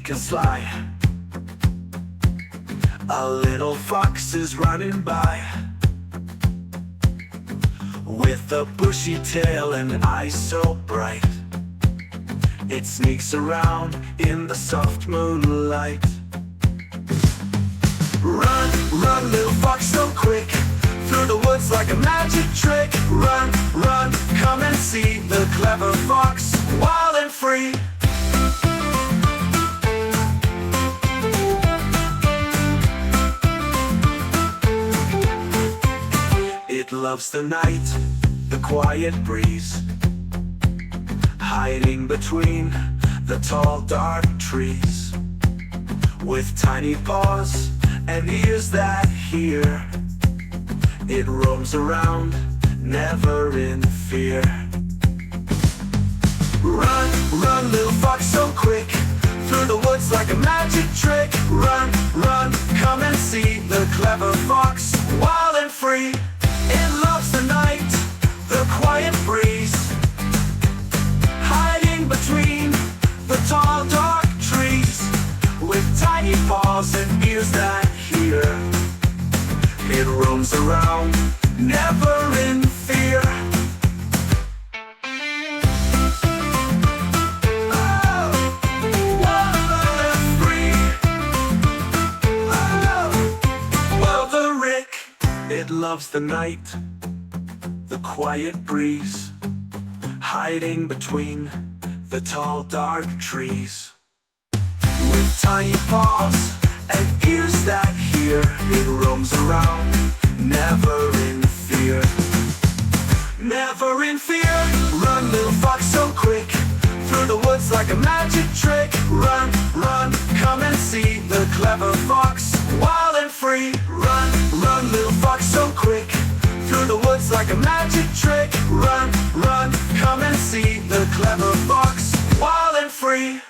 and sly. A little fox is running by, with a bushy tail and eyes so bright. It sneaks around in the soft moonlight. Run, run, little fox, so quick, through the woods like a magic trick. Run, run, come and see the clever fox, wild and free. It loves the night, the quiet breeze, hiding between the tall dark trees. With tiny paws and ears that hear, it roams around, never in fear. Run, run, little fox, so quick, through the woods like a magic trick. Run, run, come and see the clever fox, wild and free. It loves the night, the quiet breeze, hiding between the tall dark trees. With tiny paws and ears that hear, it roams around, never in fear. Oh, wild and free. Oh, well, the Rick, it loves the night, the quiet breeze, hiding between the tall dark trees. With tiny paws and ears that hear, it roams around, never in fear. Never in fear. Run, little fox, so quick, through the woods like a magic trick. Run, run, come and see the clever fox, wild and free. Run, run, little fox, so quick, through the woods like a magic trick. Run, run, come and see the clever fox, wild and free.